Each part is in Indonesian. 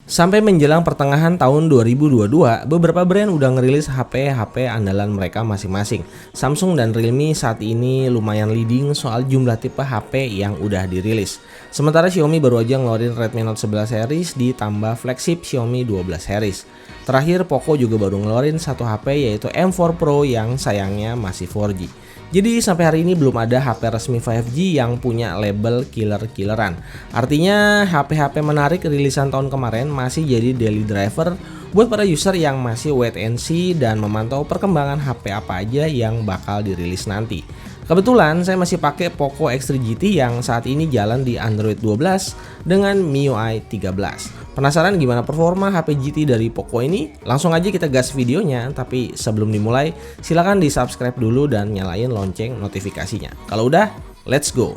Sampai menjelang pertengahan tahun 2022, beberapa brand udah ngerilis HP andalan mereka masing-masing. Samsung dan Realme saat ini lumayan leading soal jumlah tipe HP yang udah dirilis. Sementara Xiaomi baru aja ngeluarin Redmi Note 11 series ditambah flagship Xiaomi 12 series. Terakhir Poco juga baru ngeluarin satu HP yaitu M4 Pro yang sayangnya masih 4G. Jadi sampai hari ini belum ada HP resmi 5G yang punya label killer-killeran. Artinya HP-HP menarik rilisan tahun kemarin masih jadi daily driver buat para user yang masih wait and see dan memantau perkembangan HP apa aja yang bakal dirilis nanti. Kebetulan saya masih pakai Poco X3 GT yang saat ini jalan di Android 12 dengan MIUI 13. Penasaran gimana performa HP GT dari Poco ini? Langsung aja kita gas videonya, tapi sebelum dimulai silahkan di subscribe dulu dan nyalain lonceng notifikasinya. Kalau udah, let's go!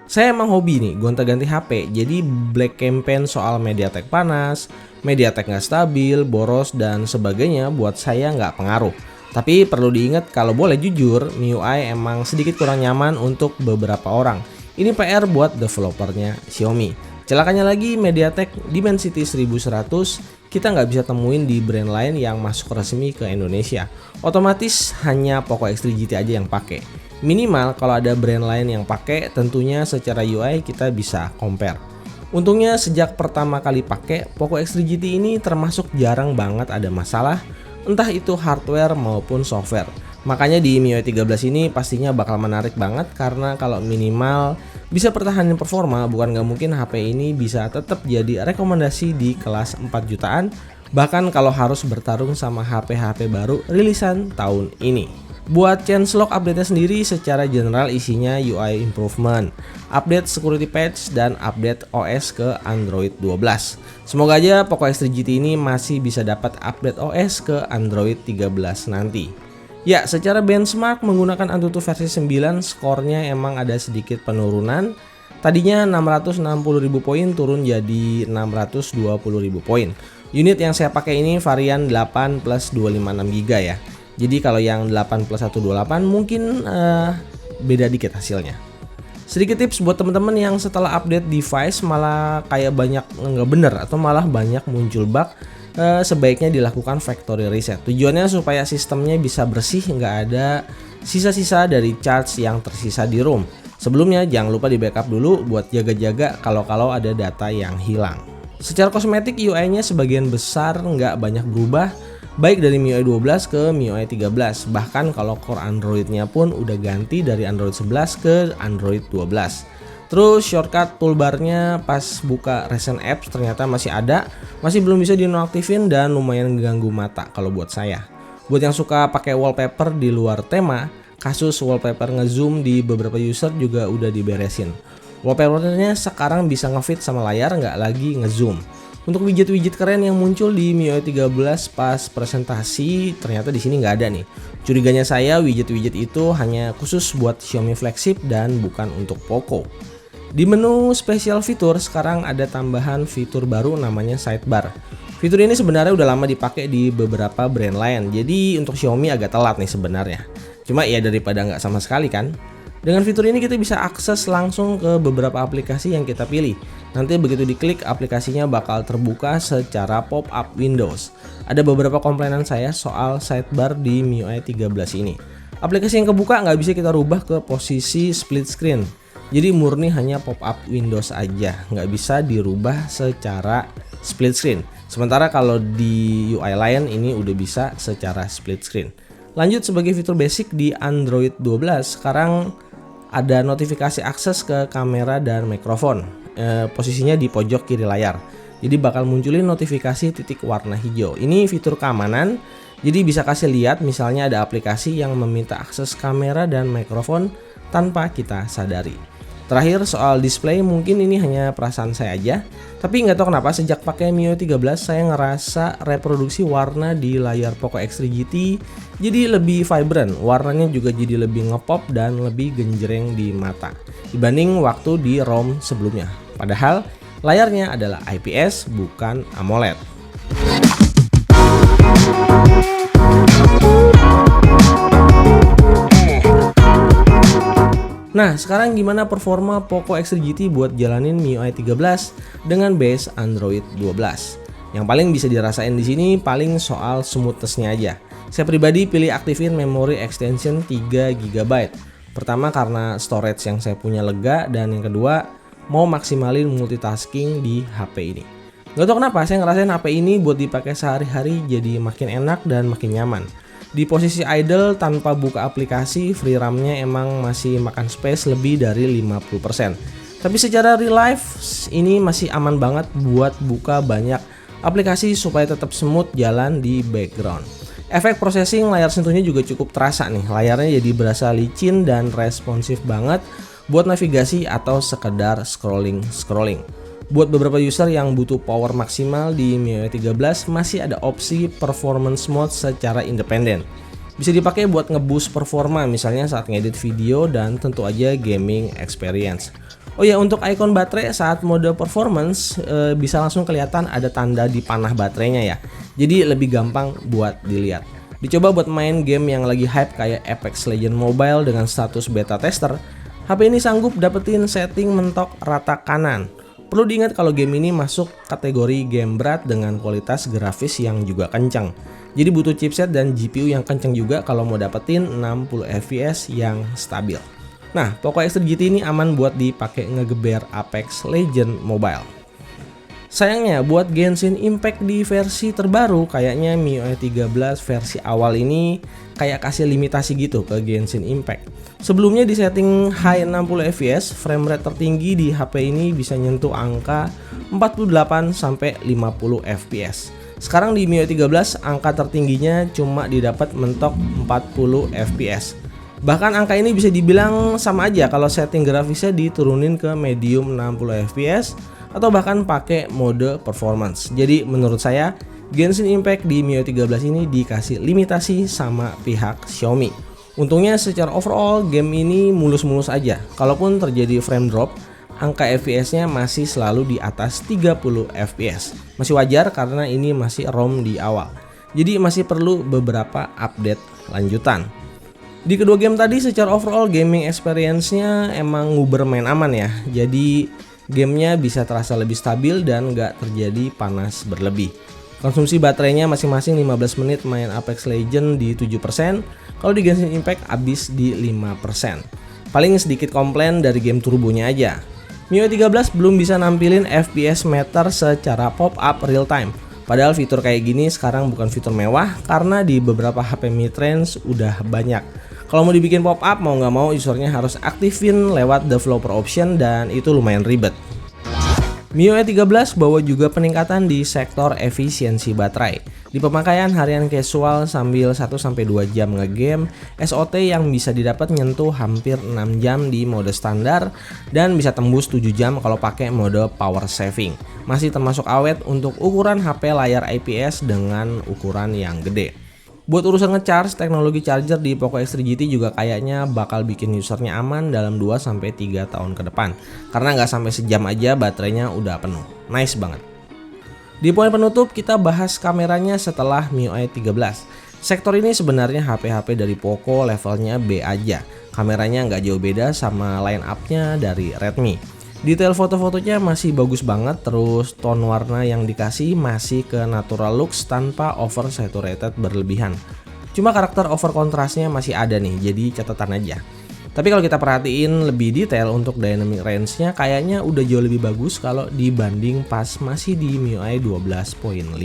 Saya emang hobi nih gonta-ganti HP, jadi black campaign soal MediaTek panas, MediaTek nggak stabil, boros, dan sebagainya buat saya nggak pengaruh. Tapi perlu diingat kalau boleh jujur, MIUI emang sedikit kurang nyaman untuk beberapa orang. Ini PR buat developernya Xiaomi. Celakanya lagi MediaTek Dimensity 1100 kita nggak bisa temuin di brand lain yang masuk resmi ke Indonesia. Otomatis hanya Poco X3 GT aja yang pakai. Minimal kalau ada brand lain yang pakai, tentunya secara UI kita bisa compare. Untungnya sejak pertama kali pakai, Poco X3 GT ini termasuk jarang banget ada masalah, entah itu hardware maupun software. Makanya di MIUI 13 ini pastinya bakal menarik banget karena kalau minimal bisa pertahanin performa, bukan nggak mungkin HP ini bisa tetap jadi rekomendasi di kelas 4 jutaan, bahkan kalau harus bertarung sama HP-HP baru rilisan tahun ini. Buat changelog update-nya sendiri secara general isinya UI improvement, update security patch, dan update OS ke Android 12. Semoga aja Poco X3 GT ini masih bisa dapat update OS ke Android 13 nanti. Ya, secara benchmark menggunakan Antutu versi 9 skornya emang ada sedikit penurunan. Tadinya 660.000 poin turun jadi 620.000 poin. Unit yang saya pakai ini varian 8 plus 256GB ya. Jadi kalau yang 8 plus 128 mungkin beda dikit hasilnya. Sedikit tips buat teman-teman yang setelah update device malah kayak banyak nggak bener atau malah banyak muncul bug, sebaiknya dilakukan factory reset. Tujuannya supaya sistemnya bisa bersih, nggak ada sisa-sisa dari charge yang tersisa di ROM. Sebelumnya jangan lupa di backup dulu buat jaga-jaga kalau ada data yang hilang. Secara kosmetik UI-nya sebagian besar nggak banyak berubah, baik dari MIUI 12 ke MIUI 13. Bahkan kalau core Android-nya pun udah ganti dari Android 11 ke Android 12. Terus shortcut toolbar-nya pas buka recent apps ternyata masih ada, masih belum bisa dinonaktifin dan lumayan ganggu mata kalau buat saya. Buat yang suka pakai wallpaper di luar tema, kasus wallpaper ngezoom di beberapa user juga udah diberesin. Wallpapernya sekarang bisa ngefit sama layar, nggak lagi ngezoom. Untuk widget-widget keren yang muncul di MIUI 13 pas presentasi ternyata di sini nggak ada nih. Curiganya saya widget-widget itu hanya khusus buat Xiaomi flagship dan bukan untuk Poco. Di menu special fitur sekarang ada tambahan fitur baru namanya sidebar. Fitur ini sebenarnya udah lama dipakai di beberapa brand lain. Jadi untuk Xiaomi agak telat nih sebenarnya. Cuma ya daripada nggak sama sekali kan. Dengan fitur ini kita bisa akses langsung ke beberapa aplikasi yang kita pilih. Nanti begitu diklik aplikasinya bakal terbuka secara pop-up Windows. Ada beberapa komplainan saya soal sidebar di MIUI 13 ini. Aplikasi yang kebuka nggak bisa kita rubah ke posisi split screen. Jadi murni hanya pop-up Windows aja, nggak bisa dirubah secara split screen. Sementara kalau di UI lain ini udah bisa secara split screen. Lanjut sebagai fitur basic di Android 12 sekarang ada notifikasi akses ke kamera dan mikrofon. Posisinya di pojok kiri layar. Jadi bakal munculin notifikasi titik warna hijau. Ini fitur keamanan. Jadi bisa kasih lihat misalnya ada aplikasi yang meminta akses kamera dan mikrofon tanpa kita sadari. Terakhir soal display, mungkin ini hanya perasaan saya aja, tapi nggak tahu kenapa sejak pakai MIUI 13 saya ngerasa reproduksi warna di layar Poco X3 GT jadi lebih vibrant, warnanya juga jadi lebih ngepop dan lebih genjreng di mata dibanding waktu di ROM sebelumnya. Padahal layarnya adalah IPS bukan AMOLED. Nah, sekarang gimana performa Poco X3 GT buat jalanin MIUI 13 dengan base Android 12? Yang paling bisa dirasain di sini paling soal smoothness-nya aja. Saya pribadi pilih aktifin memori extension 3 GB. Pertama karena storage yang saya punya lega, dan yang kedua mau maksimalin multitasking di HP ini. Gak tau kenapa saya ngerasain HP ini buat dipakai sehari-hari jadi makin enak dan makin nyaman. Di posisi idle tanpa buka aplikasi, free RAM-nya emang masih makan space lebih dari 50%. Tapi secara real life ini masih aman banget buat buka banyak aplikasi supaya tetap smooth jalan di background. Efek processing layar sentuhnya juga cukup terasa nih. Layarnya jadi berasa licin dan responsif banget buat navigasi atau sekedar scrolling. Buat beberapa user yang butuh power maksimal di MIUI 13 masih ada opsi performance mode secara independen. Bisa dipakai buat ngeboost performa misalnya saat ngedit video dan tentu aja gaming experience. Oh ya, untuk icon baterai saat mode performance bisa langsung kelihatan ada tanda di panah baterainya ya. Jadi lebih gampang buat dilihat. Dicoba buat main game yang lagi hype kayak Apex Legends Mobile dengan status beta tester, HP ini sanggup dapetin setting mentok rata kanan. Perlu diingat kalau game ini masuk kategori game berat dengan kualitas grafis yang juga kencang. Jadi butuh chipset dan GPU yang kencang juga kalau mau dapetin 60 fps yang stabil. Nah, Poco X3 GT ini aman buat dipakai ngegeber Apex Legends Mobile. Sayangnya buat Genshin Impact di versi terbaru, kayaknya MIUI 13 versi awal ini kayak kasih limitasi gitu ke Genshin Impact. Sebelumnya di setting high 60 fps, frame rate tertinggi di HP ini bisa nyentuh angka 48-50 fps. Sekarang di MIUI 13 angka tertingginya cuma didapat mentok 40 fps. Bahkan angka ini bisa dibilang sama aja kalau setting grafisnya diturunin ke medium 60 fps atau bahkan pakai mode performance. Jadi menurut saya Genshin Impact di MIUI 13 ini dikasih limitasi sama pihak Xiaomi. Untungnya secara overall game ini mulus-mulus aja. Kalaupun terjadi frame drop, angka FPS-nya masih selalu di atas 30 fps. Masih wajar karena ini masih ROM di awal. Jadi masih perlu beberapa update lanjutan. Di kedua game tadi secara overall gaming experience-nya emang nguber main aman ya. Jadi gamenya bisa terasa lebih stabil dan nggak terjadi panas berlebih. Konsumsi baterainya masing-masing 15 menit main Apex Legends di 7%, kalau di Genshin Impact habis di 5%. Paling sedikit komplain dari game turbonya aja. MIUI 13 belum bisa nampilin FPS meter secara pop-up real time. Padahal fitur kayak gini sekarang bukan fitur mewah karena di beberapa HP mid-range udah banyak. Kalau mau dibikin pop-up mau nggak mau usernya harus aktifin lewat developer option dan itu lumayan ribet. MIUI 13 bawa juga peningkatan di sektor efisiensi baterai. Di pemakaian harian casual sambil 1-2 jam ngegame, SOT yang bisa didapat nyentuh hampir 6 jam di mode standar dan bisa tembus 7 jam kalau pakai mode power saving. Masih termasuk awet untuk ukuran HP layar IPS dengan ukuran yang gede. Buat urusan ngecharge, teknologi charger di Poco X3 GT juga kayaknya bakal bikin usernya aman dalam 2-3 tahun ke depan. Karena nggak sampai sejam aja baterainya udah penuh. Nice banget. Di poin penutup kita bahas kameranya setelah MIUI 13. Sektor ini sebenarnya HP-HP dari Poco levelnya B aja. Kameranya nggak jauh beda sama line up-nya dari Redmi. Detail foto-fotonya masih bagus banget, terus tone warna yang dikasih masih ke natural looks tanpa over saturated berlebihan. Cuma karakter over kontrasnya masih ada nih, jadi catatan aja. Tapi kalau kita perhatiin lebih detail untuk dynamic range-nya kayaknya udah jauh lebih bagus kalau dibanding pas masih di MIUI 12.5.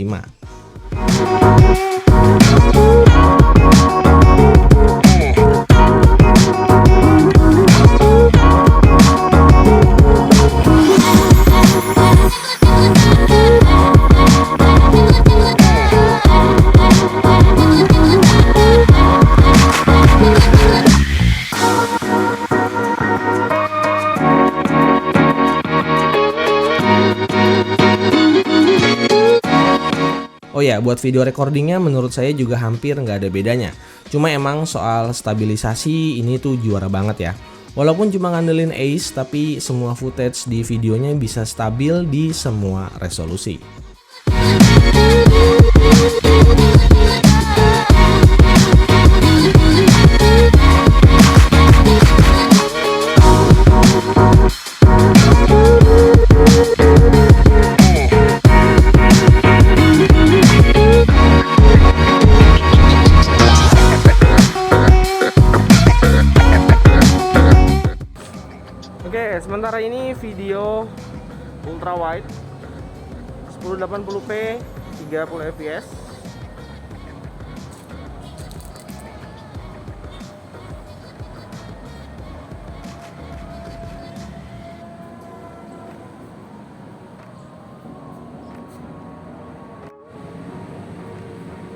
Oh ya, buat video recordingnya menurut saya juga hampir nggak ada bedanya. Cuma emang soal stabilisasi ini tuh juara banget ya. Walaupun cuma ngandelin Ace, tapi semua footage di videonya bisa stabil di semua resolusi. Sementara ini video ultra wide 1080p 30 fps.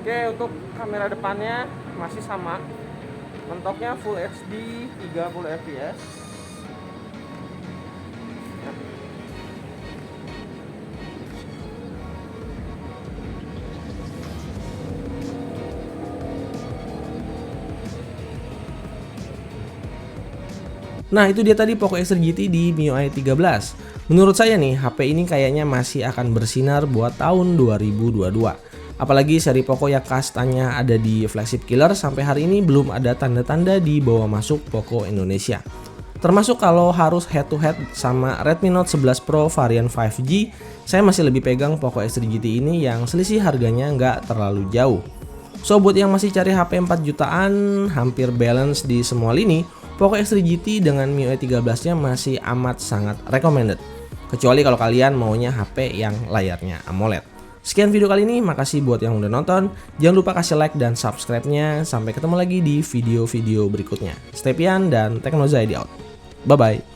Oke, untuk kamera depannya masih sama, mentoknya Full HD 30 fps. Nah, itu dia tadi Poco X3 GT di MIUI 13. Menurut saya nih, HP ini kayaknya masih akan bersinar buat tahun 2022. Apalagi seri Poco yang kastanya ada di flagship killer sampai hari ini belum ada tanda-tanda dibawa masuk Poco Indonesia. Termasuk kalau harus head to head sama Redmi Note 11 Pro varian 5G, saya masih lebih pegang Poco X3 GT ini yang selisih harganya nggak terlalu jauh. So, buat yang masih cari HP 4 jutaan, hampir balance di semua lini, Poco X3 GT dengan MIUI 13-nya masih amat sangat recommended. Kecuali kalau kalian maunya HP yang layarnya AMOLED. Sekian video kali ini, makasih buat yang udah nonton. Jangan lupa kasih like dan subscribe-nya. Sampai ketemu lagi di video-video berikutnya. Stay pian dan Teknozaidi out. Bye-bye.